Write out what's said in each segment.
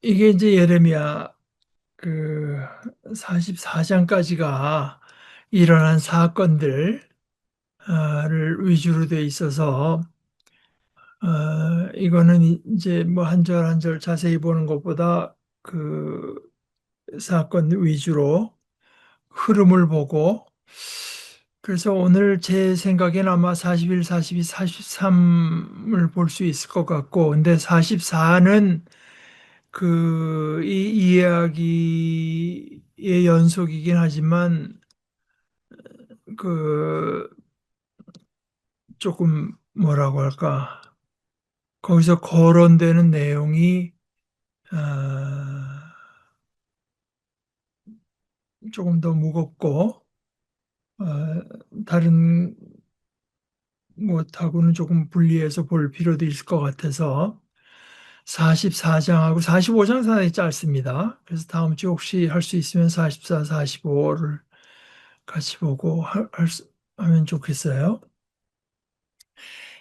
이게 이제 예레미야 그 44장까지가 일어난 사건들을 위주로 돼 있어서 이거는 이제 뭐 한 절 한 절 자세히 보는 것보다 그 사건 위주로 흐름을 보고, 그래서 오늘 제 생각엔 아마 41, 42, 43을 볼 수 있을 것 같고, 근데 44는 이 이야기의 연속이긴 하지만 그 조금 뭐라고 할까, 거기서 거론되는 내용이 조금 더 무겁고 다른 것하고는 조금 분리해서 볼 필요도 있을 것 같아서 44장하고 45장 상당히 짧습니다. 그래서 다음 주 혹시 할 수 있으면 44, 45를 같이 보고 하면 좋겠어요.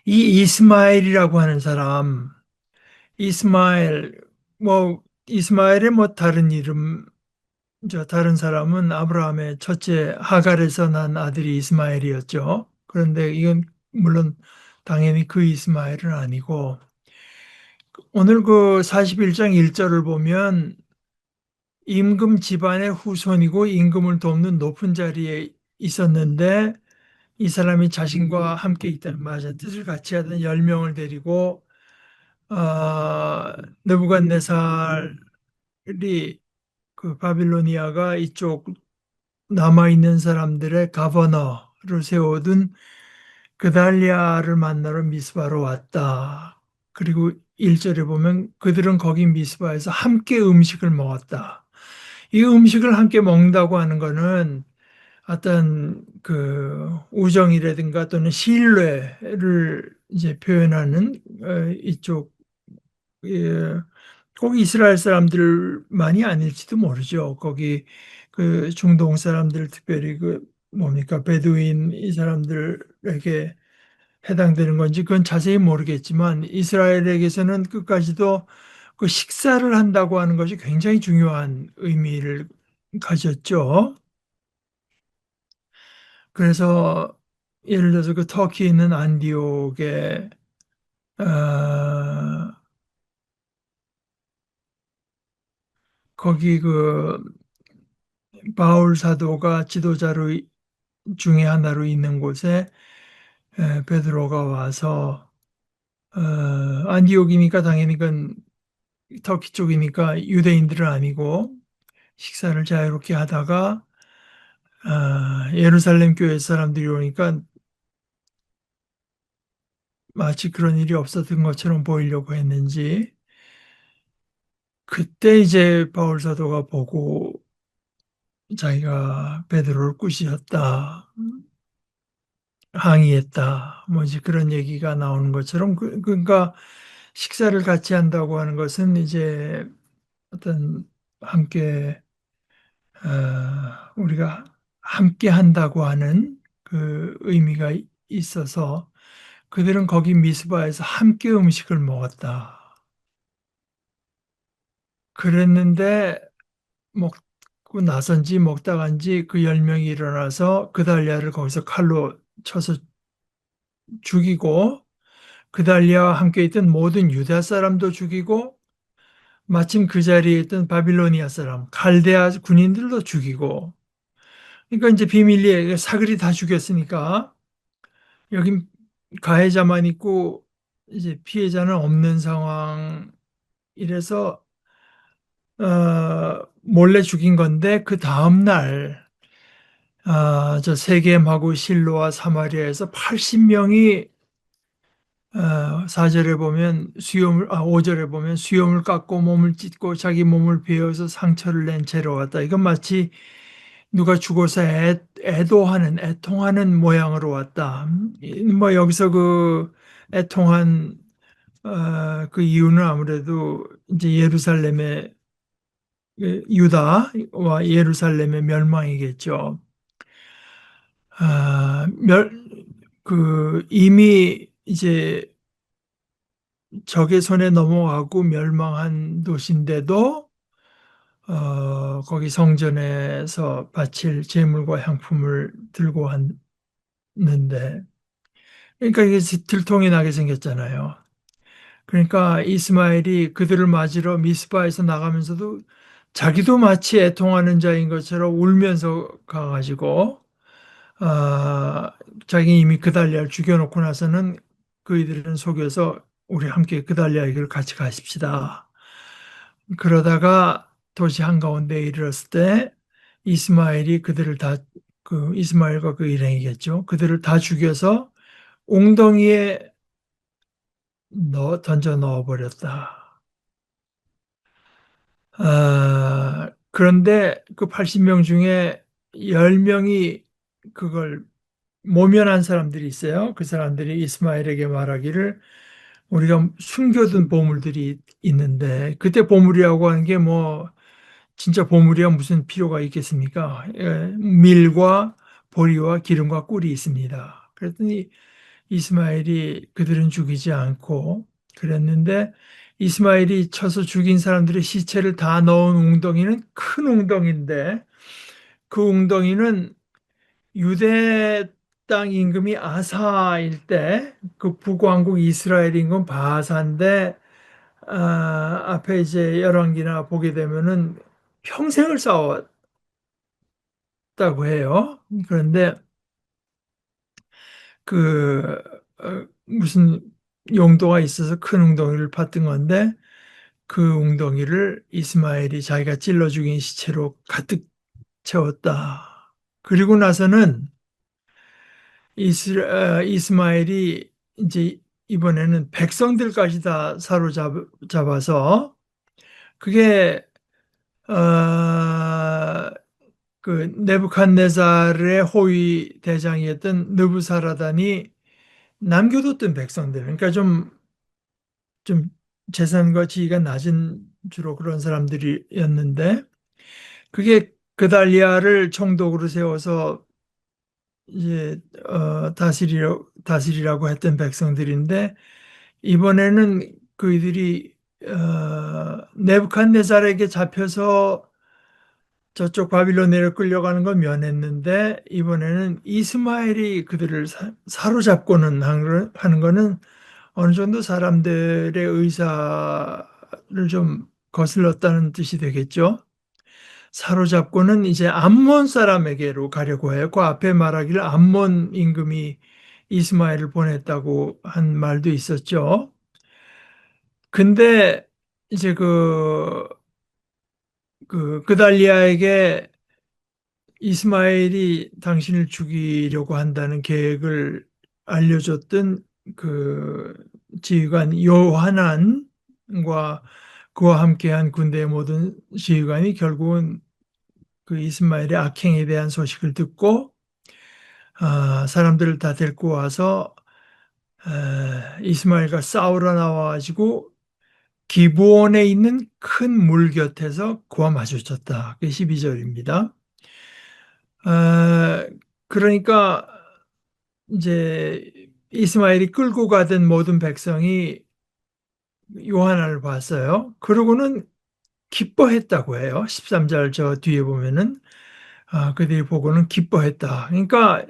이 이스마엘이라고 하는 사람, 이스마엘, 이스마엘의 다른 이름, 다른 사람은 아브라함의 첫째 하갈에서 난 아들이 이스마엘이었죠. 그런데 이건 물론 당연히 그 이스마엘은 아니고, 오늘 그 41장 1절을 보면 임금 집안의 후손이고 임금을 돕는 높은 자리에 있었는데 이 사람이 자신과 함께 있다는, 맞아, 뜻을 같이 하던 10명을 데리고 느부갓네살이, 그 바빌로니아가 이쪽 남아 있는 사람들의 가버너를 세워둔 그달리아를 만나러 미스바로 왔다. 그리고 1절에 보면 그들은 거기 미스바에서 함께 음식을 먹었다. 이 음식을 함께 먹는다고 하는 거는 어떤 그 우정이라든가 또는 신뢰를 이제 표현하는 이쪽, 예, 꼭 이스라엘 사람들만이 아닐지도 모르죠. 거기 그 중동 사람들, 특별히 그 뭡니까 베두인 이 사람들에게 해당되는 건지 그건 자세히 모르겠지만 이스라엘에게서는 끝까지도 그 식사를 한다고 하는 것이 굉장히 중요한 의미를 가졌죠. 그래서 예를 들어서 그 터키에 있는 안디옥에 어, 거기 그 바울 사도가 지도자로 중에 하나로 있는 곳에 베드로가 와서 안디옥이니까 당연히 그건 터키 쪽이니까 유대인들은 아니고 식사를 자유롭게 하다가 예루살렘 교회 사람들이 오니까 마치 그런 일이 없었던 것처럼 보이려고 했는지 그때 이제 바울 사도가 보고 자기가 베드로를 꾸짖었다, 항의했다, 뭐 이제 그런 얘기가 나오는 것처럼 그러니까 식사를 같이 한다고 하는 것은 이제 어떤 함께 우리가 함께 한다고 하는 그 의미가 있어서 그들은 거기 미스바에서 함께 음식을 먹었다. 그랬는데 먹고 나선지 먹다간지 그 10명이 일어나서 그달리아를 거기서 칼로 쳐서 죽이고 그달리아와 함께 있던 모든 유다 사람도 죽이고 마침 그 자리에 있던 바빌로니아 사람, 갈대아 군인들도 죽이고, 그러니까 이제 비밀리에 사글이 다 죽였으니까 여긴 가해자만 있고 이제 피해자는 없는 상황. 이래서 몰래 죽인 건데 그 다음 날 저 세겜하고 실로와 사마리아에서 80명이 4절에 보면 5절에 보면 수염을 깎고 몸을 찢고 자기 몸을 베어서 상처를 낸 채로 왔다. 이건 마치 누가 죽어서 애통하는 모양으로 왔다. 뭐 여기서 그 애통한 그 이유는 아무래도 이제 예루살렘의 유다와 예루살렘의 멸망이겠죠. 아, 이미 이제 적의 손에 넘어가고 멸망한 도시인데도 거기 성전에서 바칠 제물과 향품을 들고 왔는데, 그러니까 이게 들통이 나게 생겼잖아요. 그러니까 이스마엘이 그들을 맞으러 미스바에서 나가면서도 자기도 마치 애통하는 자인 것처럼 울면서 가가지고, 아, 자기 이미 그달리아를 죽여놓고 나서는 그이들은 속여서 우리 함께 그달리아에게를 같이 가십시다. 그러다가 도시 한가운데에 이르렀을 때 이스마엘이 그들을 다, 그 이스마엘과 그 일행이겠죠. 그들을 다 죽여서 웅덩이에 던져 넣어버렸다. 그런데 그 80명 중에 10명이 그걸 모면한 사람들이 있어요. 그 사람들이 이스마엘에게 말하기를 우리가 숨겨둔 보물들이 있는데, 그때 보물이라고 하는 게 뭐 진짜 보물이야 무슨 필요가 있겠습니까? 밀과 보리와 기름과 꿀이 있습니다. 그랬더니 이스마엘이 그들은 죽이지 않고 그랬는데, 이스마엘이 쳐서 죽인 사람들의 시체를 다 넣은 웅덩이는 큰 웅덩이인데, 그 웅덩이는 유대 땅 임금이 아사일 때 그 북왕국 이스라엘 임금 바사인데, 앞에 이제 열왕기나 보게 되면은 평생을 싸웠다고 해요. 그런데 그 무슨 용도가 있어서 큰 웅덩이를 팠던 건데, 그 웅덩이를 이스마엘이 자기가 찔러 죽인 시체로 가득 채웠다. 그리고 나서는 이스마엘이 이제 이번에는 백성들까지 다 사로잡아서, 그게 어, 그 네부칸네살의 호위 대장이었던 느부사라단이 남겨뒀던 백성들, 그러니까 좀 재산과 지위가 낮은 주로 그런 사람들이었는데, 그게 그달리아를 총독으로 세워서 이제 다스리라고 했던 백성들인데, 이번에는 그들이 네부칸네살에게 잡혀서 저쪽 바빌로니아로 끌려가는 걸 면했는데, 이번에는 이스마엘이 그들을 사로잡고는 하는 거는 어느 정도 사람들의 의사를 좀 거슬렀다는 뜻이 되겠죠. 사로잡고는 이제 암몬 사람에게로 가려고 해요. 그 앞에 말하기를 암몬 임금이 이스마엘을 보냈다고 한 말도 있었죠. 근데 이제 그달리아에게 이스마엘이 당신을 죽이려고 한다는 계획을 알려줬던 그 지휘관 요하난과 그와 함께한 군대의 모든 지휘관이 결국은 그 이스마엘의 악행에 대한 소식을 듣고 사람들을 다 데리고 와서 이스마엘과 싸우러 나와가지고 기브온에 있는 큰 물 곁에서 그와 마주쳤다. 그게 12절입니다. 그러니까 이제 이스마엘이 끌고 가던 모든 백성이 요한을 봤어요. 그러고는 기뻐했다고 해요. 13절 저 뒤에 보면은 그들이 보고는 기뻐했다. 그러니까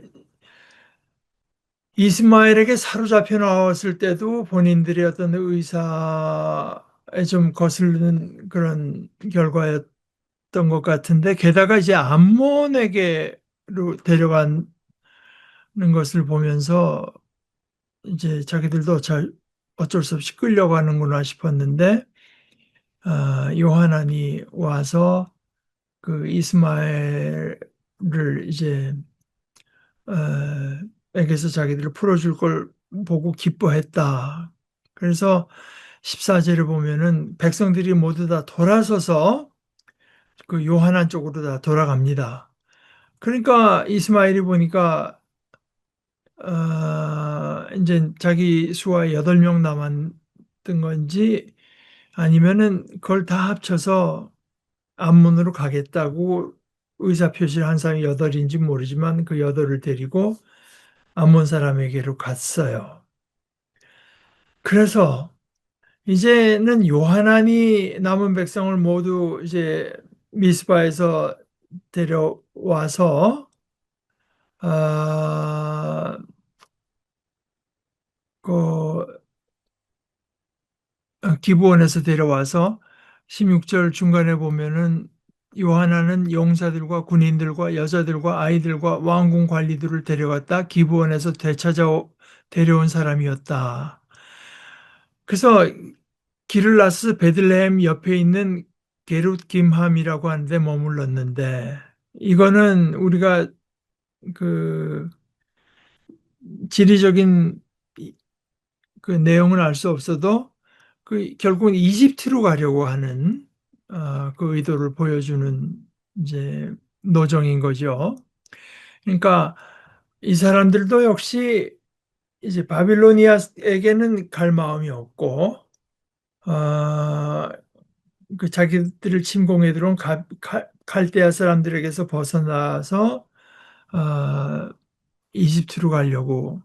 이스마엘에게 사로잡혀 나왔을 때도 본인들의 어떤 의사에 좀 거스르는 그런 결과였던 것 같은데, 게다가 이제 암몬에게로 데려가는 것을 보면서 이제 자기들도 잘 어쩔 수 없이 끌려가는구나 싶었는데, 요하난이 와서 그 이스마엘을 이제 에게서 자기들을 풀어줄 걸 보고 기뻐했다. 그래서 14절에 보면은 백성들이 모두 다 돌아서서 그 요하난 쪽으로 다 돌아갑니다. 그러니까 이스마엘이 보니까 이제 자기 수하 8명 남았던 건지 아니면은 그걸 다 합쳐서 암몬으로 가겠다고 의사표시를 한 사람이 8인지 모르지만 그 8을 데리고 암몬 사람에게로 갔어요. 그래서 이제는 요하난이 남은 백성을 모두 이제 미스바에서 데려와서 아, 그 기브온에서 데려와서 16절 중간에 보면은 요하나는 용사들과 군인들과 여자들과 아이들과 왕궁 관리들을 데려갔다 기브온에서 데려온 사람이었다. 그래서 기를라스 베들레헴 옆에 있는 게룻 김함이라고 하는데 머물렀는데 이거는 우리가 그 지리적인 그 내용은 알 수 없어도 그 결국은 이집트로 가려고 하는 그 의도를 보여주는 이제 노정인 거죠. 그러니까 이 사람들도 역시 이제 바빌로니아에게는 갈 마음이 없고 어, 그 자기들을 침공해 들어온 갈대아 사람들에게서 벗어나서 어, 이집트로 가려고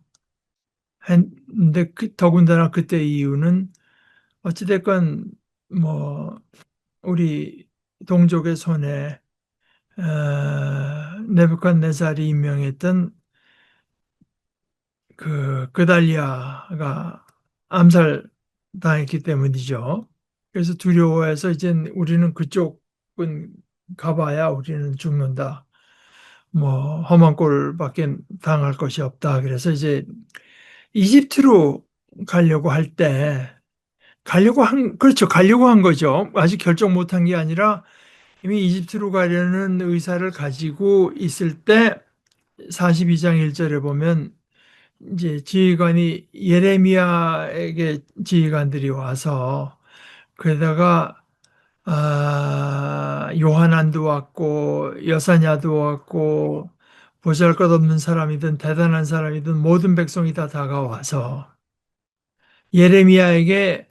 했는데 더군다나 그때 이유는 어찌됐건 뭐 우리 동족의 손에 네부갓네살이 임명했던 그 그달리아가 암살당했기 때문이죠. 그래서 두려워해서 이젠 우리는 그쪽은 가봐야 우리는 죽는다. 뭐 험한 꼴밖에 당할 것이 없다. 그래서 이제 이집트로 가려고 할 때 그렇죠. 가려고 한 거죠. 아직 결정 못한 게 아니라 이미 이집트로 가려는 의사를 가지고 있을 때 42장 1절에 보면 이제 지휘관이 예레미야에게 지휘관들이 와서 그러다가 요하난도 왔고 여사냐도 왔고 보잘것없는 사람이든 대단한 사람이든 모든 백성이 다 다가와서 예레미야에게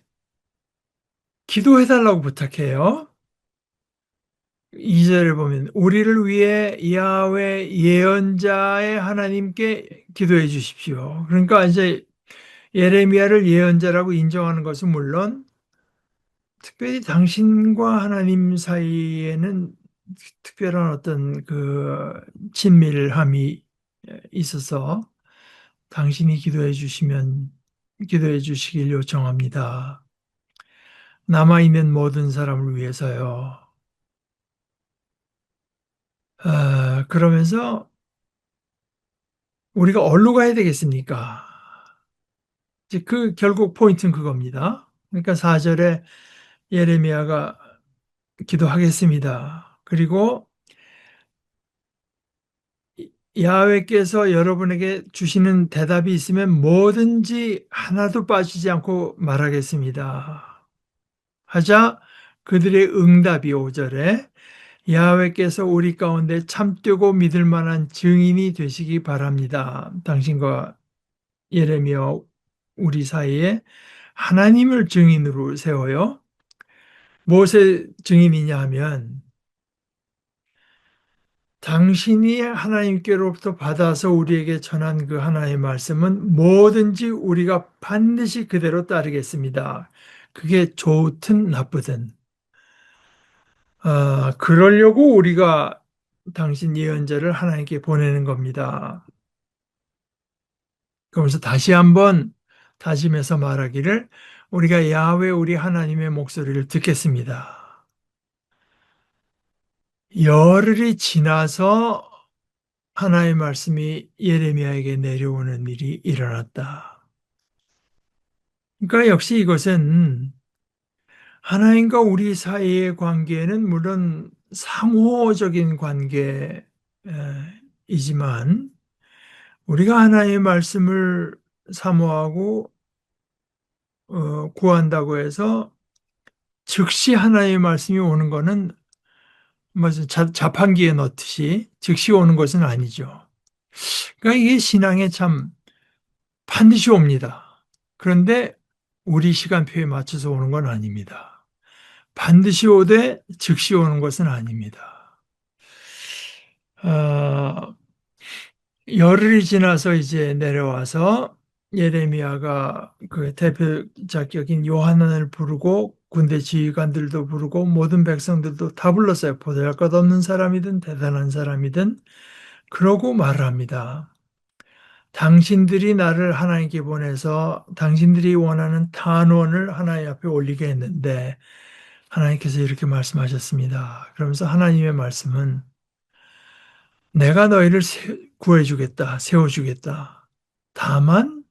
기도해달라고 부탁해요. 2절에 보면 우리를 위해 야훼 예언자의 하나님께 기도해 주십시오. 그러니까 이제 예레미야를 예언자라고 인정하는 것은 물론 특별히 당신과 하나님 사이에는 특별한 어떤 그 친밀함이 있어서 당신이 기도해 주시길 요청합니다. 남아있는 모든 사람을 위해서요. 그러면서 우리가 어디로 가야 되겠습니까? 이제 그 결국 포인트는 그겁니다. 그러니까 4절에 예레미야가 기도하겠습니다. 그리고 야훼께서 여러분에게 주시는 대답이 있으면 뭐든지 하나도 빠지지 않고 말하겠습니다. 하자 그들의 응답이 5절에 야훼께서 우리 가운데 참되고 믿을 만한 증인이 되시기 바랍니다. 당신과 예레미야 우리 사이에 하나님을 증인으로 세워요. 무엇의 증인이냐 하면 당신이 하나님께로부터 받아서 우리에게 전한 그 하나의 말씀은 뭐든지 우리가 반드시 그대로 따르겠습니다. 그게 좋든 나쁘든. 그러려고 우리가 당신 예언자를 하나님께 보내는 겁니다. 그러면서 다시 한번 다짐해서 말하기를 우리가 야훼 우리 하나님의 목소리를 듣겠습니다. 열흘이 지나서 하나의 말씀이 예레미야에게 내려오는 일이 일어났다. 그러니까 역시 이것은 하나님과 우리 사이의 관계는 물론 상호적인 관계이지만 우리가 하나님의 말씀을 사모하고 구한다고 해서 즉시 하나님의 말씀이 오는 것은 무슨 자판기에 넣듯이 즉시 오는 것은 아니죠. 그러니까 이게 신앙의 참 반드시 옵니다. 그런데 우리 시간표에 맞춰서 오는 건 아닙니다. 반드시 오되 즉시 오는 것은 아닙니다. 열흘이 지나서 이제 내려와서 예레미야가 그 대표자격인 요하난을 부르고 군대 지휘관들도 부르고 모든 백성들도 다 불렀어요. 보잘것없는 사람이든 대단한 사람이든 그러고 말을 합니다. 당신들이 나를 하나님께 보내서 당신들이 원하는 탄원을 하나님 앞에 올리게 했는데 하나님께서 이렇게 말씀하셨습니다. 그러면서 하나님의 말씀은 내가 너희를 구해주겠다, 세워주겠다. 다만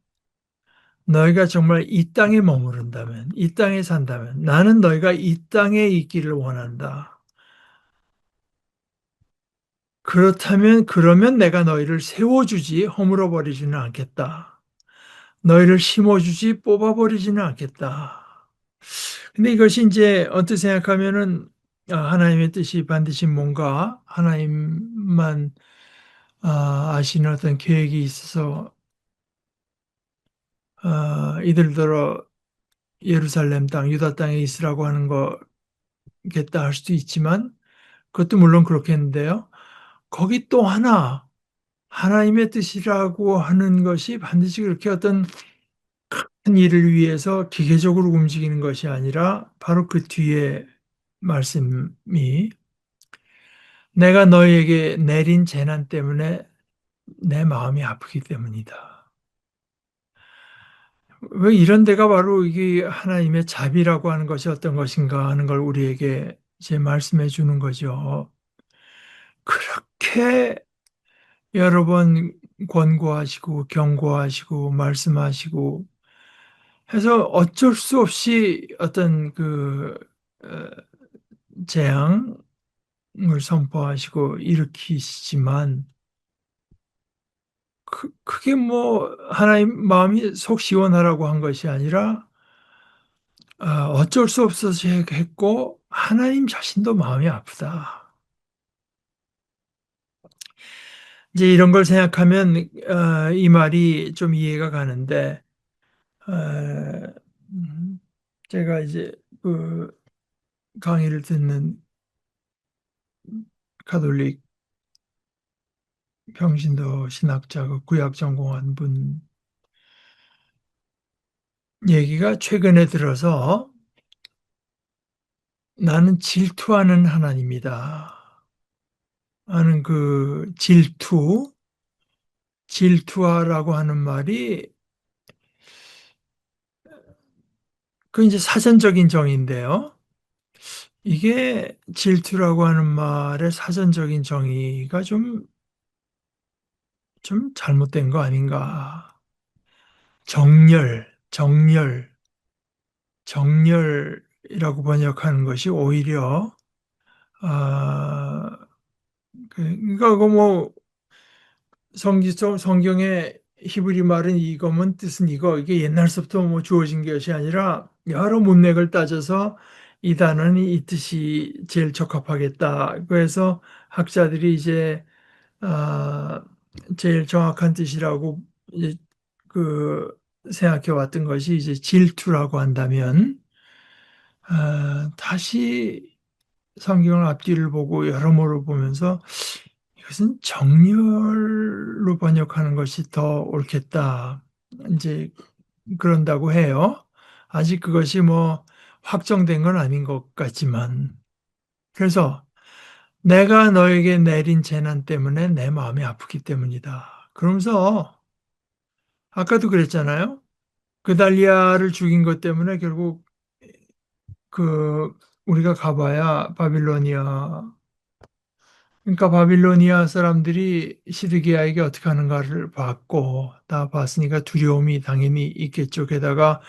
너희가 정말 이 땅에 머무른다면, 이 땅에 산다면, 나는 너희가 이 땅에 있기를 원한다. 그렇다면, 그러면 내가 너희를 세워주지, 허물어버리지는 않겠다. 너희를 심어주지, 뽑아버리지는 않겠다. 근데 이것이 이제 어떻게 생각하면은, 하나님의 뜻이 반드시 뭔가, 하나님만 아시는 어떤 계획이 있어서, 이들더러 예루살렘 땅, 유다 땅에 있으라고 하는 거겠다 할 수도 있지만, 그것도 물론 그렇겠는데요. 거기 또 하나, 하나님의 뜻이라고 하는 것이 반드시 그렇게 어떤 큰 일을 위해서 기계적으로 움직이는 것이 아니라 바로 그 뒤에 말씀이 내가 너희에게 내린 재난 때문에 내 마음이 아프기 때문이다. 왜 이런 데가 바로 이게 하나님의 자비라고 하는 것이 어떤 것인가 하는 걸 우리에게 이제 말씀해 주는 거죠. 그렇게 여러 번 권고하시고 경고하시고 말씀하시고 해서 어쩔 수 없이 어떤 어, 재앙을 선포하시고 일으키시지만 그게 뭐 하나님 마음이 속 시원하라고 한 것이 아니라 어쩔 수 없어서 했고 하나님 자신도 마음이 아프다. 이제 이런 걸 생각하면 이 말이 좀 이해가 가는데 어, 제가 이제 그 강의를 듣는 가톨릭 평신도 신학자 그 구약 전공한 분 얘기가 최근에 들어서 나는 질투하는 하나님이다 하는 그 질투하라고 하는 말이 그 이제 사전적인 정의인데요. 이게 질투라고 하는 말의 사전적인 정의가 좀 잘못된 거 아닌가. 정렬이라고 번역하는 것이 오히려 아, 그러니까 그뭐 성경의 히브리 말은 이거면 뜻은 이게 옛날서부터 뭐 주어진 것이 아니라 여러 문맥을 따져서 이 단어는 이 뜻이 제일 적합하겠다. 그래서 학자들이 이제 아, 제일 정확한 뜻이라고 이제 그 생각해 왔던 것이 이제 질투라고 한다면 다시 성경을 앞뒤를 보고 여러모로 보면서 이것은 정렬로 번역하는 것이 더 옳겠다. 이제 그런다고 해요. 아직 그것이 뭐 확정된 건 아닌 것 같지만. 그래서 내가 너에게 내린 재난 때문에 내 마음이 아프기 때문이다. 그러면서 아까도 그랬잖아요. 그달리아를 죽인 것 때문에 결국 그 우리가 가봐야 바빌로니아 그러니까 바빌로니아 사람들이 시드기야에게 어떻게 하는가를 봤고 다 봤으니까 두려움이 당연히 있겠죠. 게다가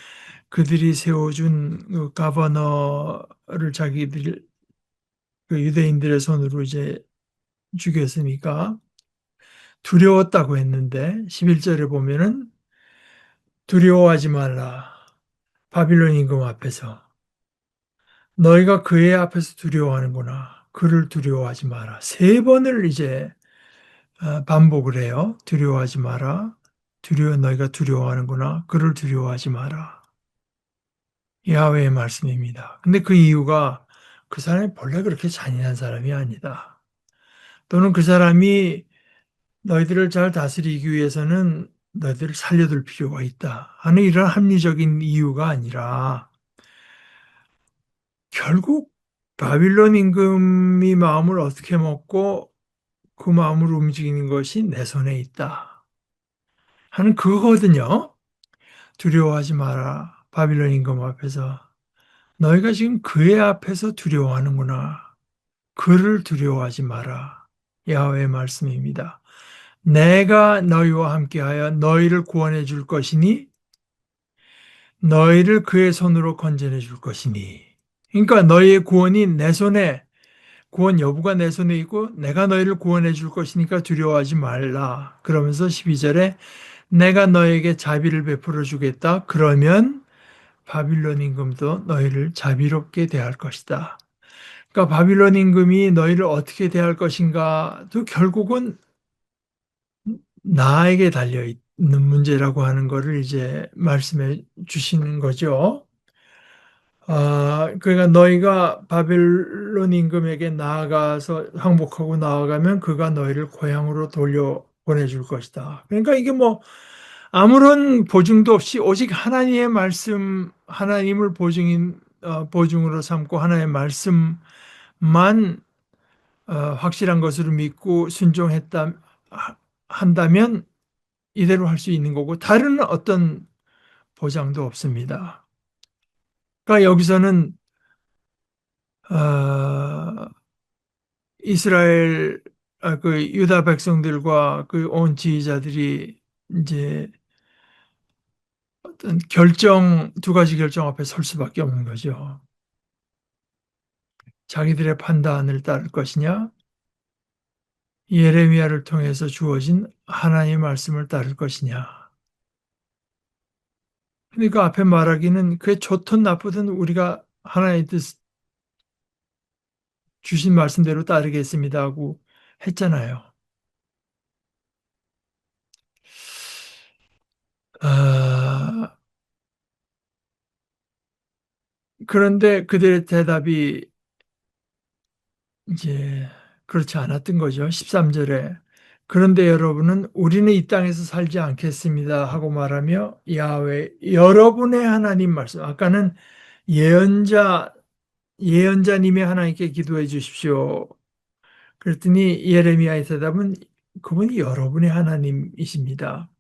그들이 세워준 그 가버너를 자기들 그 유대인들의 손으로 이제 죽였으니까 두려웠다고 했는데 11절에 보면은 두려워하지 말라. 바빌론 임금 앞에서 너희가 그의 앞에서 두려워하는구나. 그를 두려워하지 마라. 세 번을 이제 반복을 해요. 두려워하지 마라. 너희가 두려워하는구나. 그를 두려워하지 마라. 야훼의 말씀입니다. 근데 그 이유가 그 사람이 본래 그렇게 잔인한 사람이 아니다. 또는 그 사람이 너희들을 잘 다스리기 위해서는 너희들을 살려둘 필요가 있다 하는 이런 합리적인 이유가 아니라 결국 바빌론 임금이 마음을 어떻게 먹고 그 마음을 움직이는 것이 내 손에 있다 하는 그거거든요. 두려워하지 마라. 바빌론 임금 앞에서. 너희가 지금 그의 앞에서 두려워하는구나. 그를 두려워하지 마라. 야훼의 말씀입니다. 내가 너희와 함께하여 너희를 구원해 줄 것이니 너희를 그의 손으로 건져내 줄 것이니. 그러니까 너희의 구원이 내 손에 구원 여부가 내 손에 있고 내가 너희를 구원해 줄 것이니까 두려워하지 말라. 그러면서 12절에 내가 너에게 자비를 베풀어 주겠다. 그러면 바빌론 임금도 너희를 자비롭게 대할 것이다. 그러니까 바빌론 임금이 너희를 어떻게 대할 것인가도 결국은 나에게 달려 있는 문제라고 하는 것을 이제 말씀해 주시는 거죠. 그러니까 너희가 바벨론 임금에게 나아가서 항복하고 나아가면 그가 너희를 고향으로 돌려 보내줄 것이다. 그러니까 이게 뭐 아무런 보증도 없이 오직 하나님의 말씀, 하나님을 보증으로 삼고 하나님의 말씀만 확실한 것으로 믿고 한다면 이대로 할 수 있는 거고 다른 어떤 보장도 없습니다. 그러니까 여기서는 어, 이스라엘 그 유다 백성들과 그 온 지휘자들이 이제 어떤 두 가지 결정 앞에 설 수밖에 없는 거죠. 자기들의 판단을 따를 것이냐, 예레미야를 통해서 주어진 하나님의 말씀을 따를 것이냐. 그러니까 앞에 말하기는 그게 좋든 나쁘든 우리가 하나님의 뜻 주신 말씀대로 따르겠습니다 하고 했잖아요. 아, 그런데 그들의 대답이 이제 그렇지 않았던 거죠. 13절에. 그런데 여러분은 우리는 이 땅에서 살지 않겠습니다 하고 말하며 야훼 여러분의 하나님 말씀 아까는 예언자 예언자님의 하나님께 기도해 주십시오. 그랬더니 예레미야의 대답은 그분이 여러분의 하나님이십니다.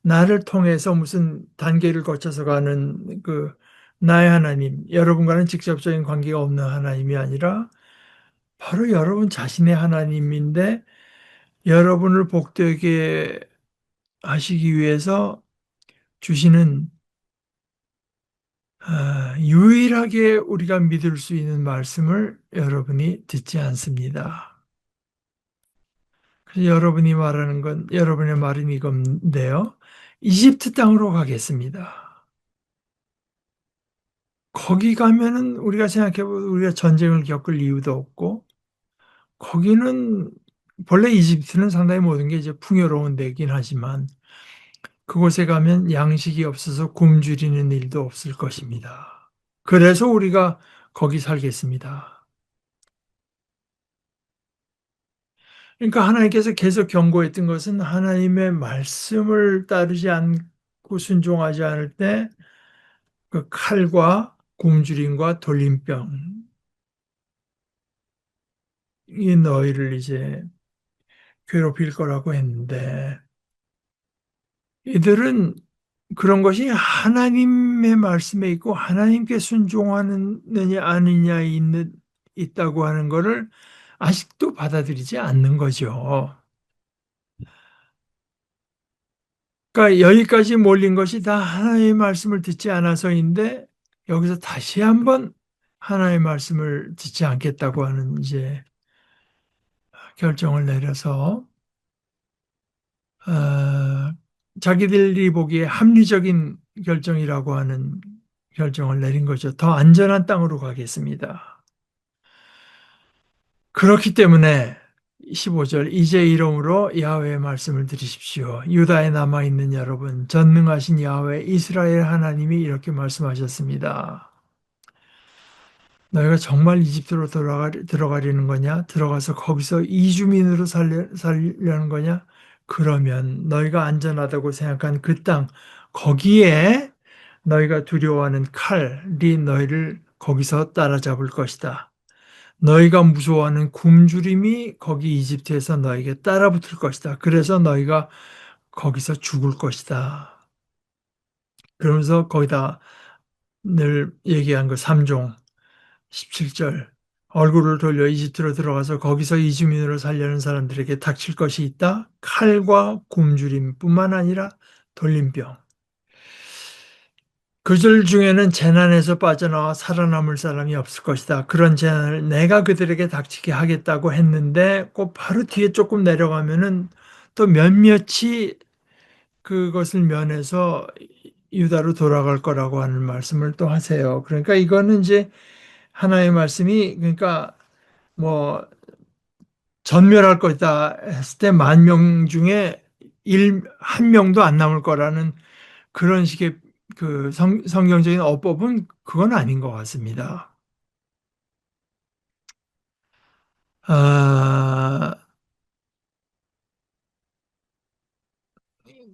나를 통해서 무슨 단계를 거쳐서 가는 그 나의 하나님, 여러분과는 직접적인 관계가 없는 하나님이 아니라 바로 여러분 자신의 하나님인데 여러분을 복되게 하시기 위해서 주시는 유일하게 우리가 믿을 수 있는 말씀을 여러분이 듣지 않습니다. 그래서 여러분이 말하는 건 여러분의 말은 이건데요. 이집트 땅으로 가겠습니다. 거기 가면은 우리가 생각해보면 우리가 전쟁을 겪을 이유도 없고 거기는 본래 이집트는 상당히 모든 게 이제 풍요로운 데긴 하지만 그곳에 가면 양식이 없어서 굶주리는 일도 없을 것입니다. 그래서 우리가 거기 살겠습니다. 그러니까 하나님께서 계속 경고했던 것은 하나님의 말씀을 따르지 않고 순종하지 않을 때 그 칼과 굶주림과 돌림병이 너희를 이제 괴롭힐 거라고 했는데 이들은 그런 것이 하나님의 말씀에 있고 하나님께 순종하느냐 아니냐 있다고 하는 것을 아직도 받아들이지 않는 거죠. 그러니까 여기까지 몰린 것이 다 하나님의 말씀을 듣지 않아서인데 여기서 다시 한번 하나님의 말씀을 듣지 않겠다고 하는 이제 결정을 내려서 어, 자기들이 보기에 합리적인 결정이라고 하는 결정을 내린 거죠. 더 안전한 땅으로 가겠습니다. 그렇기 때문에 15절 이제 이름으로 야훼의 말씀을 들으십시오. 유다에 남아 있는 여러분, 전능하신 야훼 이스라엘 하나님이 이렇게 말씀하셨습니다. 너희가 정말 이집트로 들어가려는 거냐? 들어가서 거기서 이주민으로 살려는 거냐? 그러면 너희가 안전하다고 생각한 그 땅, 거기에 너희가 두려워하는 칼이 너희를 거기서 따라잡을 것이다. 너희가 무서워하는 굶주림이 거기 이집트에서 너에게 따라붙을 것이다. 그래서 너희가 거기서 죽을 것이다. 그러면서 거기다 늘 얘기한 그 3종 17절 얼굴을 돌려 이집트로 들어가서 거기서 이주민으로 살려는 사람들에게 닥칠 것이 있다. 칼과 굶주림뿐만 아니라 돌림병. 그들 중에는 재난에서 빠져나와 살아남을 사람이 없을 것이다. 그런 재난을 내가 그들에게 닥치게 하겠다고 했는데 꼭 바로 뒤에 조금 내려가면은 또 몇몇이 그것을 면해서 유다로 돌아갈 거라고 하는 말씀을 또 하세요. 그러니까 이거는 이제 하나의 말씀이 그러니까 뭐 전멸할 것이다 했을 때 10,000명 중에 한 명도 안 남을 거라는 그런 식의 그 성경적인 어법은 그건 아닌 것 같습니다. 아,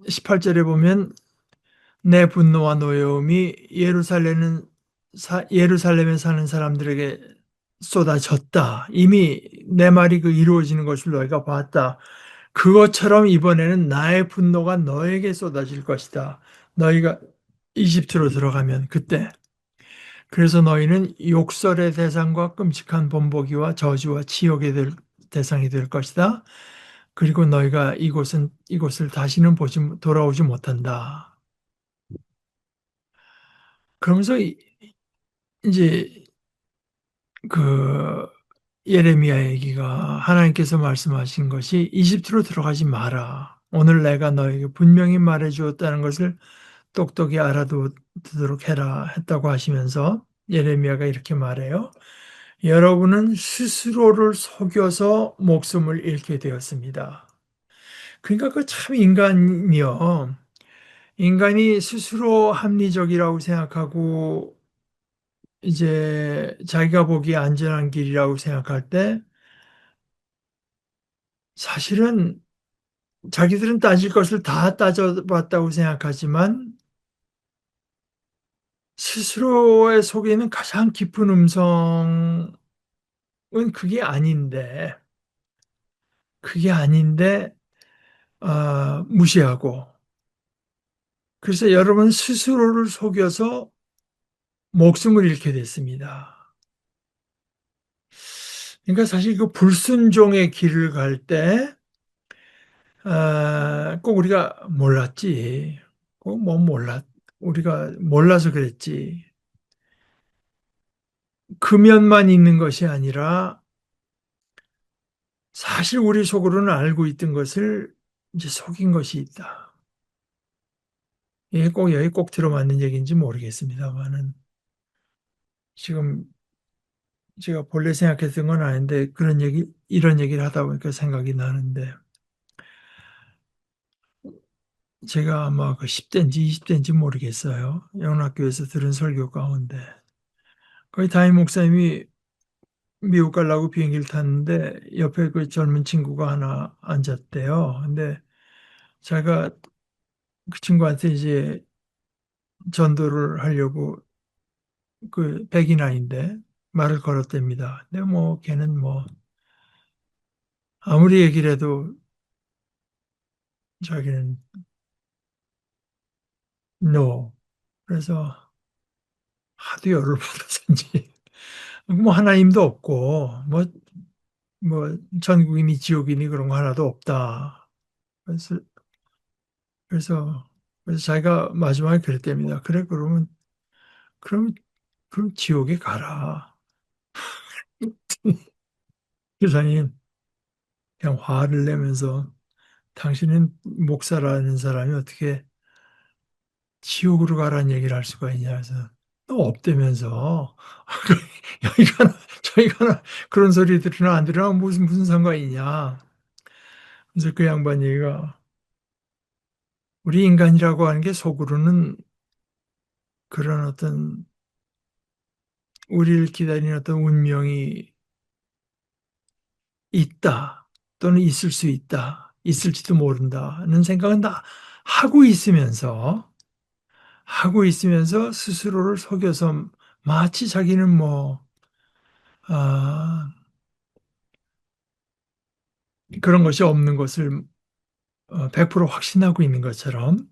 18절에 보면 내 분노와 노여움이 예루살렘에 사는 사람들에게 쏟아졌다. 이미 내 말이 그 이루어지는 것을 너희가 봤다. 그것처럼 이번에는 나의 분노가 너에게 쏟아질 것이다. 너희가 이집트로 들어가면 그때. 그래서 너희는 욕설의 대상과 끔찍한 본보기와 저주와 치욕의 대상이 될 것이다. 그리고 너희가 이곳을 다시는 돌아오지 못한다. 그러면서 이제 그 예레미야 얘기가 하나님께서 말씀하신 것이 이집트로 들어가지 마라. 오늘 내가 너에게 분명히 말해 주었다는 것을 똑똑히 알아두도록 해라 했다고 하시면서 예레미야가 이렇게 말해요. 여러분은 스스로를 속여서 목숨을 잃게 되었습니다. 그러니까 그 참 인간이요. 인간이 스스로 합리적이라고 생각하고 이제 자기가 보기에 안전한 길이라고 생각할 때 사실은 자기들은 따질 것을 다 따져봤다고 생각하지만 스스로의 속에 있는 가장 깊은 음성은 그게 아닌데 무시하고 그래서 여러분 스스로를 속여서 목숨을 잃게 됐습니다. 그러니까 사실 그 불순종의 길을 갈 때, 꼭 우리가 몰랐지. 꼭 뭐 우리가 몰라서 그랬지. 금연만 있는 것이 아니라 사실 우리 속으로는 알고 있던 것을 이제 속인 것이 있다. 이게 꼭 여기 꼭 들어맞는 얘기인지 모르겠습니다만은 지금 제가 본래 생각했던 건 아닌데 이런 얘기를 하다 보니까 생각이 나는데 제가 아마 그 10대인지 20대인지 모르겠어요. 영락교에서 들은 설교 가운데 거기 담임 목사님이 미국 가려고 비행기를 탔는데 옆에 그 젊은 친구가 하나 앉았대요. 근데 제가 그 친구한테 이제 전도를 하려고 그 백인아인데 말을 걸었답니다. 근데 뭐 걔는 뭐 아무리 얘기를 해도 자기는 no. 그래서 하도 열을 받아서인지 뭐 하나님도 없고 뭐 천국이니 지옥이니 그런 거 하나도 없다. 그래서 그래서 그래서 자기가 마지막에 그랬답니다. 그래 그럼 그럼 지옥에 가라. 교사님 그냥 화를 내면서 당신은 목사라는 사람이 어떻게 지옥으로 가라는 얘기를 할 수가 있냐 해서 너 없다면서 여기가 저희가 그런 소리 들으나 안 들으나 무슨 상관이냐. 그래서 그 양반 얘기가 우리 인간이라고 하는 게 속으로는 그런 어떤 우리를 기다리는 어떤 운명이 있다 또는 있을 수 있다. 있을지도 모른다는 생각은 다 하고 있으면서, 스스로를 속여서 마치 자기는 아, 그런 것이 없는 것을 100% 확신하고 있는 것처럼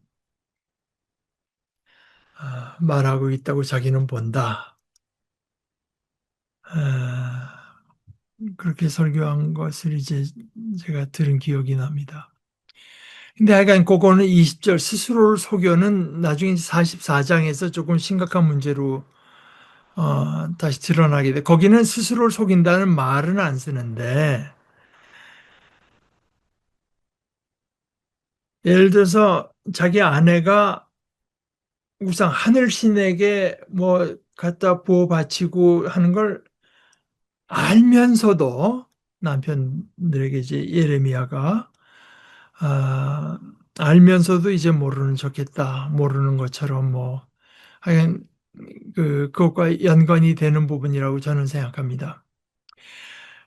말하고 있다고 자기는 본다. 아, 그렇게 설교한 것을 이제 제가 들은 기억이 납니다. 근데 하여간 그거는 20절 스스로를 속여는 나중에 44장에서 조금 심각한 문제로 다시 드러나게 돼. 거기는 스스로를 속인다는 말은 안 쓰는데, 예를 들어서 자기 아내가 우상 하늘신에게 뭐 갖다 부어 바치고 하는 걸 알면서도 남편들에게 이제 예레미야가 아, 알면서도 이제 모르는 척했다. 모르는 것처럼 하여간 그것과 연관이 되는 부분이라고 저는 생각합니다.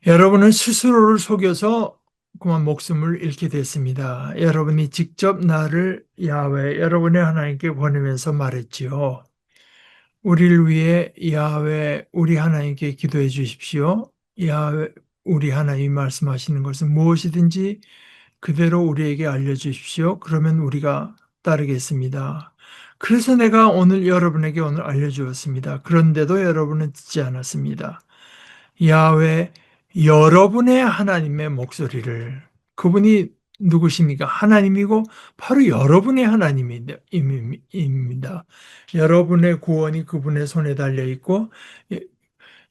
여러분은 스스로를 속여서 그만 목숨을 잃게 됐습니다. 여러분이 직접 나를 야훼 여러분의 하나님께 보내면서 말했지요. 우리를 위해 야훼 우리 하나님께 기도해 주십시오. 야훼 우리 하나님 말씀하시는 것은 무엇이든지 그대로 우리에게 알려주십시오. 그러면 우리가 따르겠습니다. 그래서 내가 여러분에게 오늘 알려주었습니다. 그런데도 여러분은 듣지 않았습니다. 야훼 여러분의 하나님의 목소리를 그분이 누구십니까? 하나님이고 바로 여러분의 하나님입니다. 여러분의 구원이 그분의 손에 달려 있고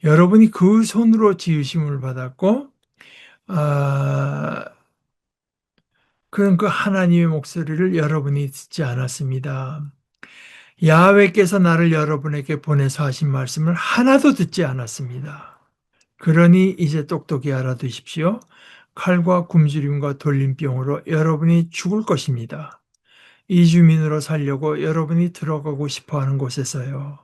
여러분이 그 손으로 지으심을 받았고 그런 그 하나님의 목소리를 여러분이 듣지 않았습니다. 야훼께서 나를 여러분에게 보내서 하신 말씀을 하나도 듣지 않았습니다. 그러니 이제 똑똑히 알아두십시오. 칼과 굶주림과 돌림병으로 여러분이 죽을 것입니다. 이주민으로 살려고 여러분이 들어가고 싶어하는 곳에서요.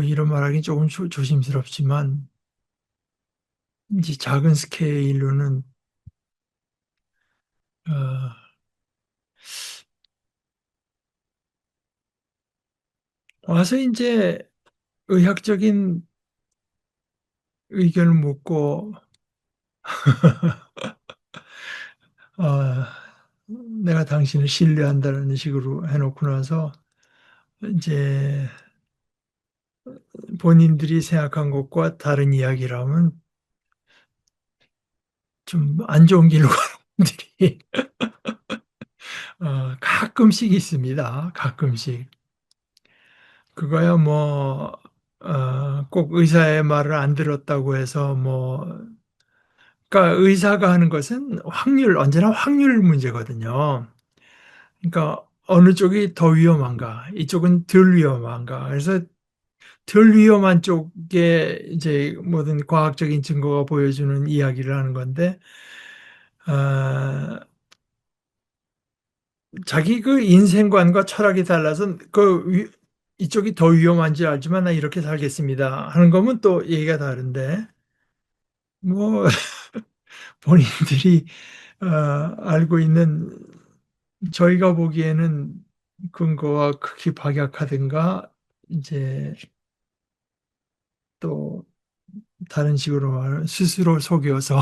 이런 말하기 조금 조심스럽지만 이제 작은 스케일로는 어, 와서 이제 의학적인 의견을 묻고 어, 내가 당신을 신뢰한다는 식으로 해놓고 나서 이제 본인들이 생각한 것과 다른 이야기를 하면 좀 안 좋은 길로 가는 분들이 가끔씩 있습니다. 가끔씩. 그거야 꼭 의사의 말을 안 들었다고 해서 그러니까 의사가 하는 것은 언제나 확률 문제거든요. 그러니까 어느 쪽이 더 위험한가, 이쪽은 덜 위험한가. 그래서 덜 위험한 쪽에 이제 모든 과학적인 증거가 보여주는 이야기를 하는 건데, 아, 자기 그 인생관과 철학이 달라서 이쪽이 더 위험한지 알지만 나 이렇게 살겠습니다 하는 거면 또 얘기가 다른데, 뭐, 본인들이 알고 있는 저희가 보기에는 근거와 극히 박약하든가 이제 또 다른 식으로 말하면 스스로 속여서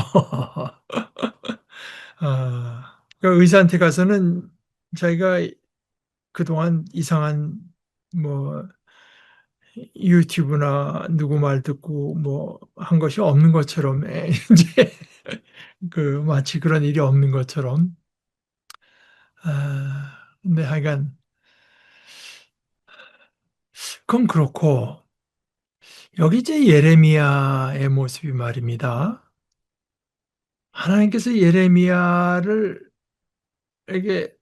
그러니까 의사한테 가서는 자기가 그동안 이상한 뭐 유튜브나 누구 말 듣고 한 것이 없는 것처럼 이제 마치 그런 일이 없는 것처럼 근데 하여간 그건 그렇고 여기 이제 예레미야의 모습이 말입니다. 하나님께서 예레미야를 에게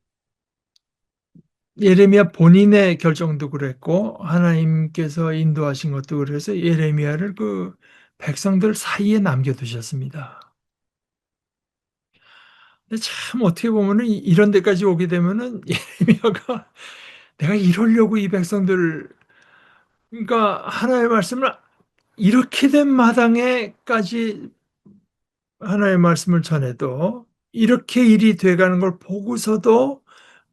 예레미야 본인의 결정도 그랬고 하나님께서 인도하신 것도 그래서 예레미야를 그 백성들 사이에 남겨두셨습니다. 근데 참 어떻게 보면은 이런 데까지 오게 되면은 예레미야가 내가 이러려고 이 백성들 그러니까 하나님의 말씀을 이렇게 된 마당에까지 하나의 말씀을 전해도 이렇게 일이 돼가는 걸 보고서도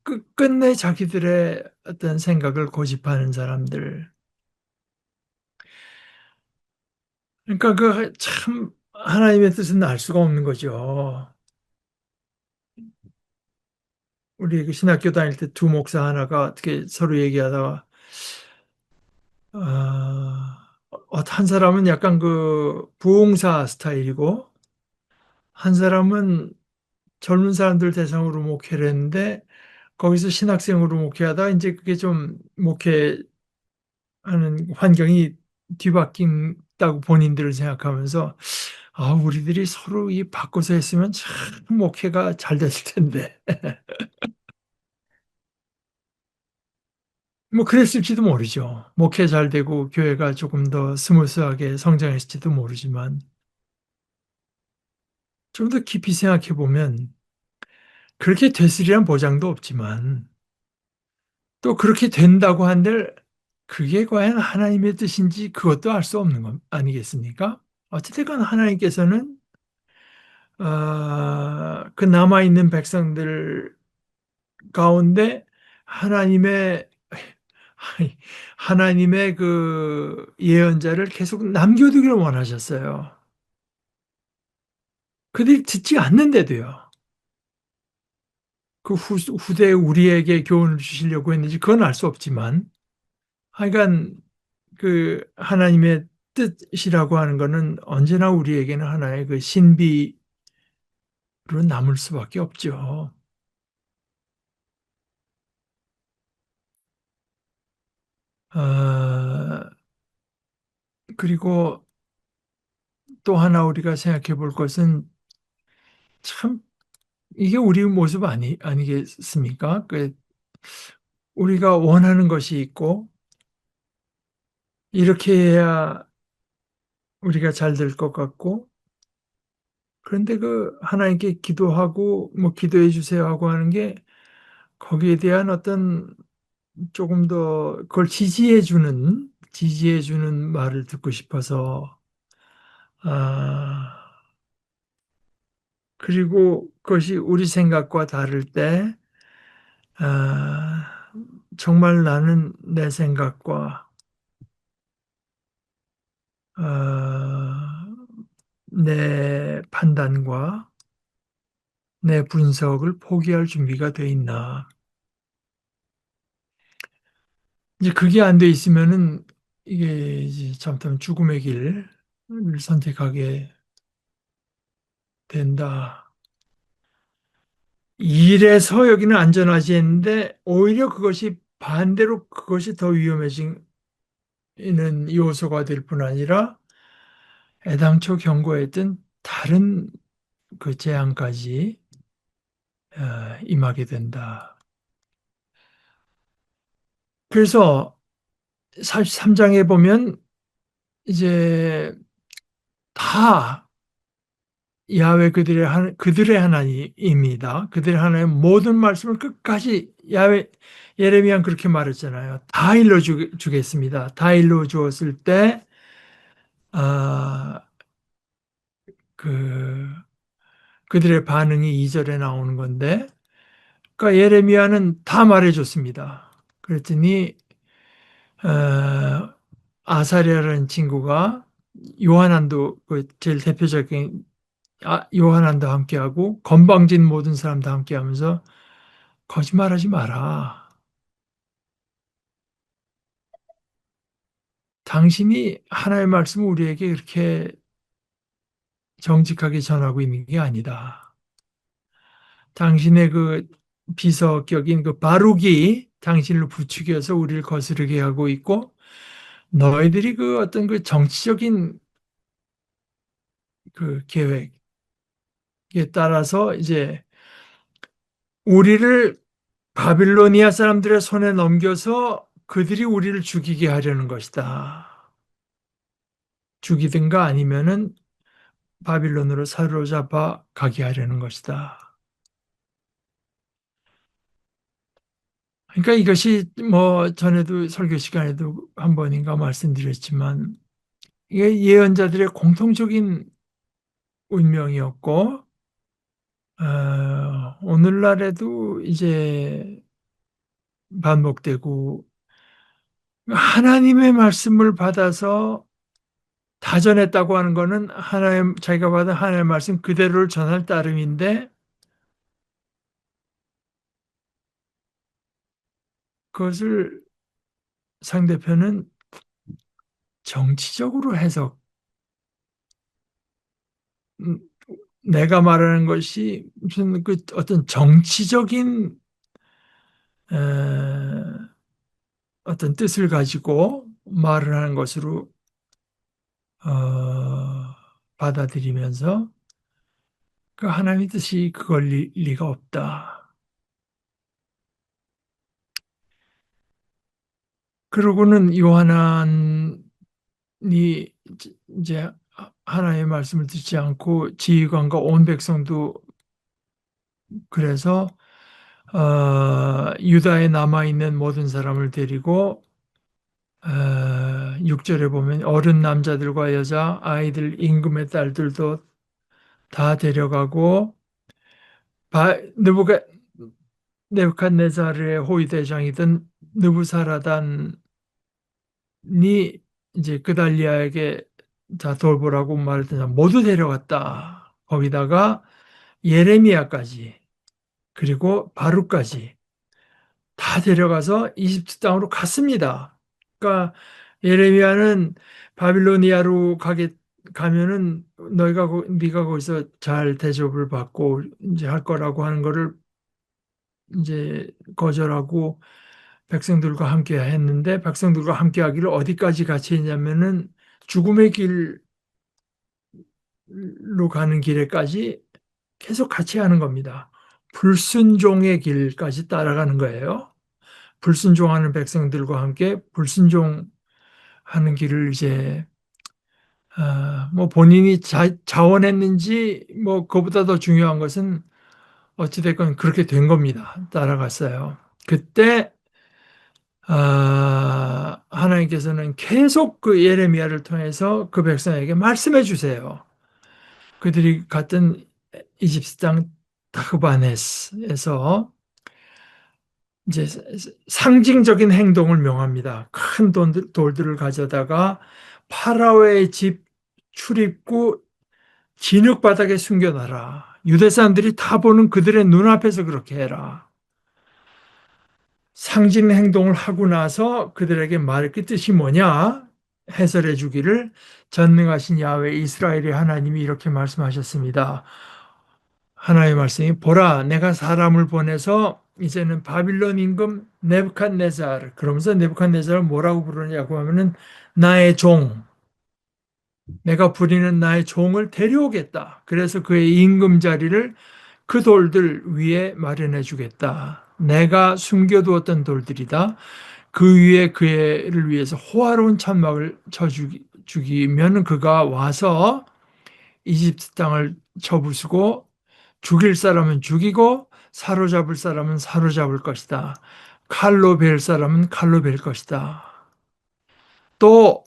끝끝내 자기들의 어떤 생각을 고집하는 사람들. 그러니까 그 참 하나님의 뜻은 알 수가 없는 거죠. 우리 그 신학교 다닐 때 두 목사 하나가 어떻게 서로 얘기하다가 한 사람은 약간 그 부흥사 스타일이고 한 사람은 젊은 사람들 대상으로 목회를 했는데 거기서 신학생으로 목회하다 이제 그게 좀 목회하는 환경이 뒤바뀐다고 본인들을 생각하면서 우리들이 서로 이 바꿔서 했으면 참 목회가 잘 됐을 텐데. 뭐 그랬을지도 모르죠. 목회 잘 되고 교회가 조금 더 스무스하게 성장했을지도 모르지만 좀 더 깊이 생각해 보면 그렇게 됐으리란 보장도 없지만 또 그렇게 된다고 한들 그게 과연 하나님의 뜻인지 그것도 알 수 없는 것 아니겠습니까? 어찌됐건 하나님께서는 그 남아있는 백성들 가운데 하나님의 하나님의 그 예언자를 계속 남겨두기를 원하셨어요. 그들이 듣지 않는데도요. 그 후대에 우리에게 교훈을 주시려고 했는지 그건 알 수 없지만 하여간 그 하나님의 뜻이라고 하는 거는 언제나 우리에게는 하나의 그 신비로 남을 수밖에 없죠. 어, 그리고 또 하나 우리가 생각해 볼 것은 참 이게 우리 모습 아니겠습니까? 그 우리가 원하는 것이 있고 이렇게 해야 우리가 잘 될 것 같고 그런데 그 하나님께 기도하고 뭐 기도해 주세요 하고 하는 게 거기에 대한 어떤 조금 더 그걸 지지해 주는 말을 듣고 싶어서 아 그리고 그것이 우리 생각과 다를 때 아, 정말 나는 내 생각과 아, 내 판단과 내 분석을 포기할 준비가 돼 있나. 이제 그게 안 돼 있으면은 이게 이제 잠깐 죽음의 길을 선택하게 된다. 이래서 여기는 안전하지 했는데 오히려 그것이 반대로 그것이 더 위험해지는 요소가 될 뿐 아니라 애당초 경고했던 다른 그 재앙까지 임하게 된다. 그래서 43장에 보면 이제 다 야훼 그들의 하나님입니다. 그들의 하나님 모든 말씀을 끝까지 야훼 예레미야는 그렇게 말했잖아요. 다 일러 주겠습니다. 다 일러 주었을 때 아, 그 그들의 반응이 2절에 나오는 건데 그러니까 예레미야는 다 말해줬습니다. 그랬더니 아사랴라는 친구가 요하난도 그 제일 대표적인 요하난도 함께하고 건방진 모든 사람도 함께하면서 거짓말하지 마라. 당신이 하나의 말씀을 우리에게 그렇게 정직하게 전하고 있는 게 아니다. 당신의 그 비서격인 그 바룩이 당신을 부추겨서 우리를 거스르게 하고 있고 너희들이 그 어떤 그 정치적인 그 계획에 따라서 이제 우리를 바빌로니아 사람들의 손에 넘겨서 그들이 우리를 죽이게 하려는 것이다. 죽이든가 아니면은 바빌론으로 사로잡아 가게 하려는 것이다. 그러니까 이것이 뭐 전에도 설교 시간에도 한 번인가 말씀드렸지만 이게 예언자들의 공통적인 운명이었고, 오늘날에도 이제 반복되고, 하나님의 말씀을 받아서 다 전했다고 하는 거는 자기가 받은 하나님의 말씀 그대로를 전할 따름인데, 그것을 상대편은 정치적으로 해석, 음, 내가 말하는 것이 무슨 그 어떤 정치적인 어떤 뜻을 가지고 말을 하는 것으로 받아들이면서 그 하나님의 뜻이 그걸 리가 없다. 그러고는 요한이 이제 하나님의 말씀을 듣지 않고 지휘관과 온 백성도 그래서 유다에 남아있는 모든 사람을 데리고 6절에 보면 어른 남자들과 여자, 아이들, 임금의 딸들도 다 데려가고 느부갓 네부갓네살의 호위 대장이던 느부사라단이 이제 그달리아에게 다 돌보라고 말했던 모두 데려갔다. 거기다가 예레미야까지 그리고 바룩까지 다 데려가서 이집트 땅으로 갔습니다. 그러니까 예레미야는 바빌로니아로 가면은 네가 거기서 잘 대접을 받고 이제 할 거라고 하는 거를 이제 거절하고 백성들과 함께 했는데 백성들과 함께 하기를 어디까지 같이 했냐면은 죽음의 길로 가는 길에까지 계속 같이 하는 겁니다. 불순종의 길까지 따라가는 거예요. 불순종하는 백성들과 함께 불순종하는 길을 이제 뭐 본인이 자원했는지 뭐 그보다 더 중요한 것은 어찌됐건 그렇게 된 겁니다. 따라갔어요. 그때 하나님께서는 계속 그 예레미야를 통해서 그 백성에게 말씀해 주세요. 그들이 갔던 이집트 땅 타흐바네스에서 이제 상징적인 행동을 명합니다. 큰 돌들을 가져다가 파라오의 집 출입구 진흙바닥에 숨겨놔라. 유대 사람들이 다 보는 그들의 눈앞에서 그렇게 해라. 상징 행동을 하고 나서 그들에게 말할 그 뜻이 뭐냐? 해설해 주기를 전능하신 야훼 이스라엘의 하나님이 이렇게 말씀하셨습니다. 하나님의 말씀이 보라 내가 사람을 보내서 이제는 바빌론 임금 네부칸네살 그러면서 네부칸네살을 뭐라고 부르냐고 하면은 나의 종 내가 부리는 나의 종을 데려오겠다. 그래서 그의 임금 자리를 그 돌들 위에 마련해 주겠다. 내가 숨겨두었던 돌들이다. 그 위에 그를 위해서 호화로운 천막을 쳐주기면 그가 와서 이집트 땅을 쳐부수고 죽일 사람은 죽이고 사로잡을 사람은 사로잡을 것이다. 칼로 벨 사람은 칼로 벨 것이다. 또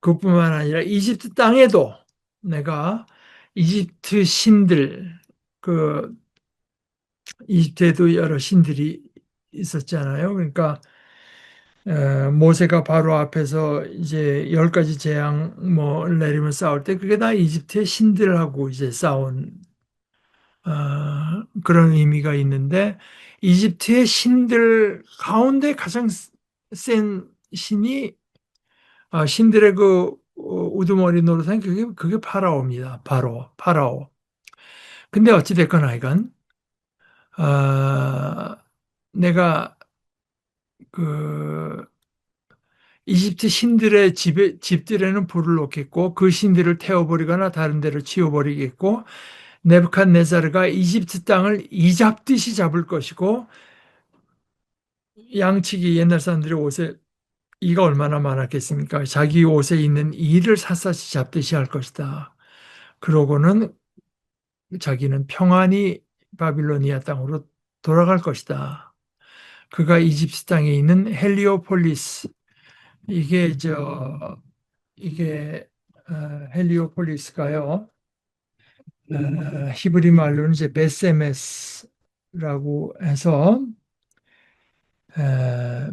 그뿐만 아니라 이집트 땅에도 내가 이집트 신들 그 이집트에도 여러 신들이 있었잖아요. 그러니까 모세가 바로 앞에서 이제 10가지 재앙 뭐 내리면 싸울 때 그게 다 이집트의 신들하고 이제 싸운 그런 의미가 있는데 이집트의 신들 가운데 가장 센 신이 신들의 그 우두머리 노릇한 그게 파라오입니다. 파라오. 근데 어찌 됐거나 이건 어, 내가 그 이집트 신들의 집들에는 불을 놓겠고 그 신들을 태워버리거나 다른 데로 치워버리겠고 네부칸네자르가 이집트 땅을 이잡듯이 잡을 것이고 양치기 옛날 사람들이 옷에 이가 얼마나 많았겠습니까? 자기 옷에 있는 이를 샅샅이 잡듯이 할 것이다. 그러고는 자기는 평안히 바빌로니아 땅으로 돌아갈 것이다. 그가 이집트 땅에 있는 헬리오폴리스 이게 이게 헬리오폴리스가요. 히브리 말로는 이제 베세메스라고 해서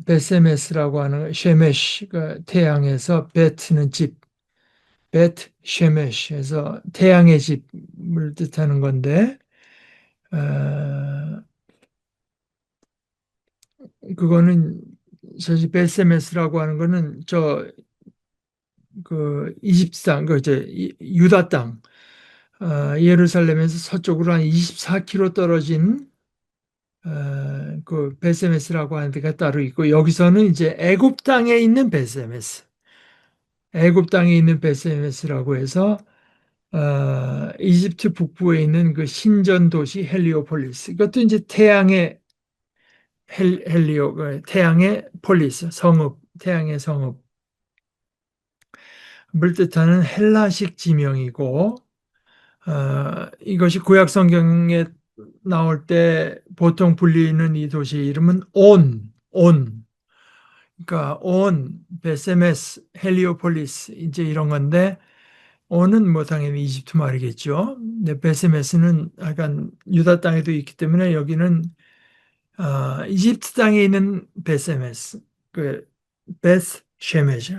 베세메스라고 하는 쉐메시 그 태양에서 베트는 집, 베트 쉐메시에서 태양의 집을 뜻하는 건데 그거는 사실 베세메스라고 하는 거는 저 그 이집트 땅, 그 이제 유다 땅, 예루살렘에서 서쪽으로 한 24km 떨어진 그 베세메스라고 하는 데가 따로 있고 여기서는 이제 애굽 땅에 있는 베세메스, 애굽 땅에 있는 베세메스라고 해서 이집트 북부에 있는 그 신전 도시 헬리오폴리스. 이것도 이제 태양의 헬리오, 태양의 폴리스, 성읍, 태양의 성읍을 뜻하는 헬라식 지명이고 이것이 구약 성경에 나올 때 보통 불리는 이 도시 이름은 온. 그러니까 온, 베세메스, 헬리오폴리스 이제 이런 건데 온은 뭐 당연히 이집트 말이겠죠. 근데 베세메스는 약간 유다 땅에도 있기 때문에 여기는 이집트 땅에 있는 베세메스, 그 베스 쉐메시,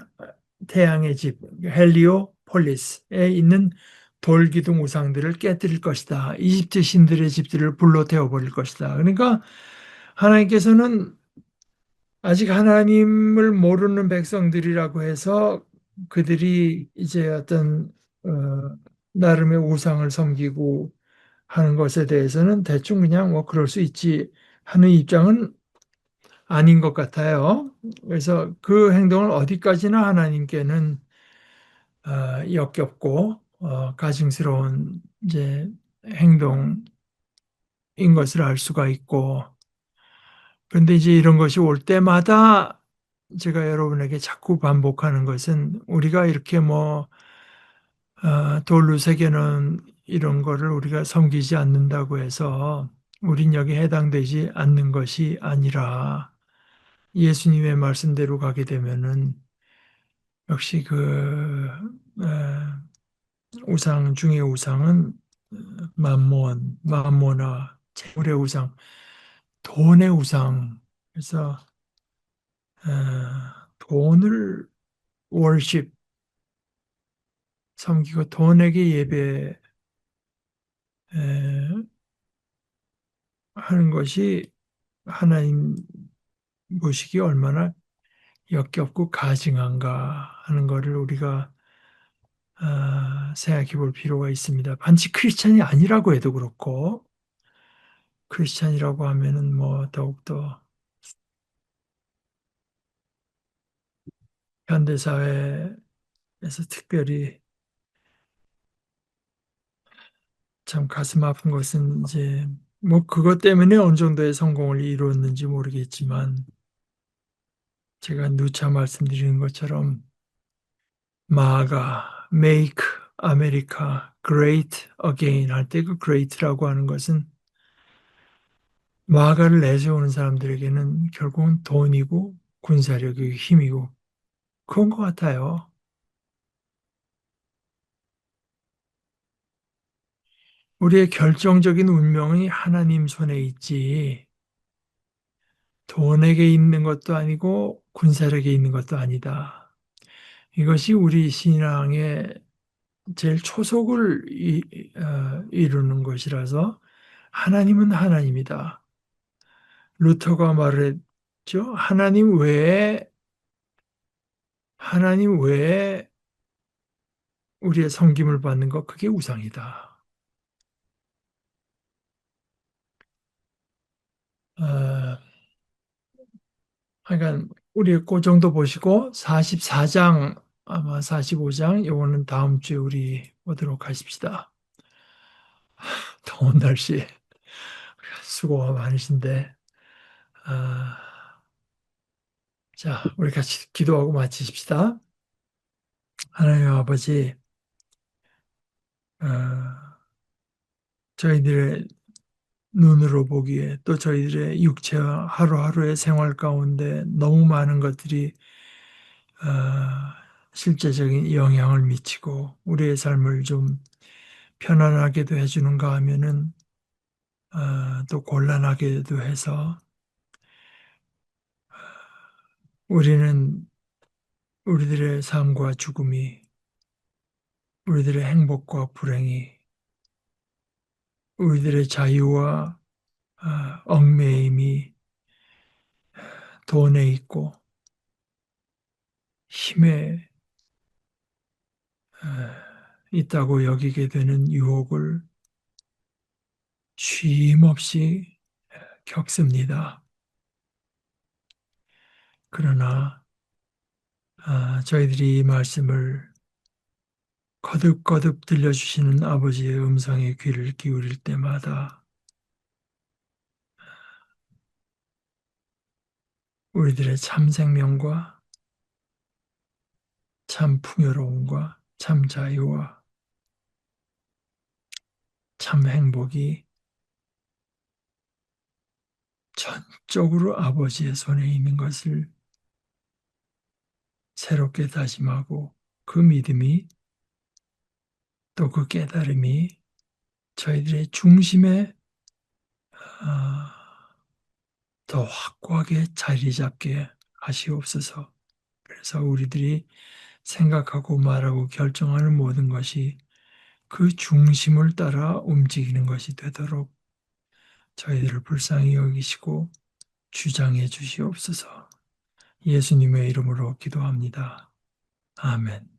태양의 집, 헬리오폴리스에 있는 돌기둥 우상들을 깨뜨릴 것이다. 이집트 신들의 집들을 불로 태워버릴 것이다. 그러니까 하나님께서는 아직 하나님을 모르는 백성들이라고 해서 그들이 이제 어떤 나름의 우상을 섬기고 하는 것에 대해서는 대충 그냥 뭐 그럴 수 있지 하는 입장은 아닌 것 같아요. 그래서 그 행동을 어디까지나 하나님께는 역겹고 가증스러운 이제 행동인 것을 알 수가 있고, 그런데 이제 이런 것이 올 때마다 제가 여러분에게 자꾸 반복하는 것은 우리가 이렇게 뭐 돌로 새겨놓은 이런 거를 우리가 섬기지 않는다고 해서 우린 여기에 해당되지 않는 것이 아니라 예수님의 말씀대로 가게 되면은 역시 그 우상 중의 우상은 만모나 재물의 우상, 돈의 우상. 그래서 돈을 월십 섬기고 돈에게 예배하는 것이 하나님 보시기 얼마나 역겹고 가증한가 하는 것을 우리가 생각해 볼 필요가 있습니다. 반지 크리스찬이 아니라고 해도 그렇고 크리스찬이라고 하면은 뭐 더욱더 현대 사회에서 특별히 참 가슴 아픈 것은 이제 뭐 그것 때문에 어느 정도의 성공을 이루었는지 모르겠지만 제가 누차 말씀드리는 것처럼 마가 make America great again 할 때 그 great라고 하는 것은 마가를 내세우는 사람들에게는 결국은 돈이고 군사력이 힘이고 그런 것 같아요. 우리의 결정적인 운명이 하나님 손에 있지 돈에게 있는 것도 아니고 군사력에 있는 것도 아니다. 이것이 우리 신앙의 제일 초석을 이루는 것이라서 하나님은 하나님이다. 루터가 말했죠. 하나님 외에 우리의 섬김을 받는 것 그게 우상이다. 어, 그러니까 우리 그 정도 보시고 44장 아마 45장 요거는 다음 주에 우리 보도록 하십시다. 더운 날씨에 수고가 많으신데 아, 자 우리 같이 기도하고 마치십시다. 하나님 아버지 어, 저희들의 눈으로 보기에 또 저희들의 육체와 하루하루의 생활 가운데 너무 많은 것들이 어, 실제적인 영향을 미치고 우리의 삶을 좀 편안하게도 해주는가 하면은 또 곤란하게도 해서 우리는 우리들의 삶과 죽음이, 우리들의 행복과 불행이, 우리들의 자유와 얽매임이 돈에 있고 힘에 있다고 여기게 되는 유혹을 쉼없이 겪습니다. 그러나 저희들이 이 말씀을 거듭거듭 들려주시는 아버지의 음성에 귀를 기울일 때마다 우리들의 참 생명과 참 풍요로움과 참 자유와 참 행복이 전적으로 아버지의 손에 있는 것을 새롭게 다짐하고, 그 믿음이 또 그 깨달음이 저희들의 중심에 더 확고하게 자리 잡게 하시옵소서. 그래서 우리들이 생각하고 말하고 결정하는 모든 것이 그 중심을 따라 움직이는 것이 되도록 저희들을 불쌍히 여기시고 주장해 주시옵소서. 예수님의 이름으로 기도합니다. 아멘.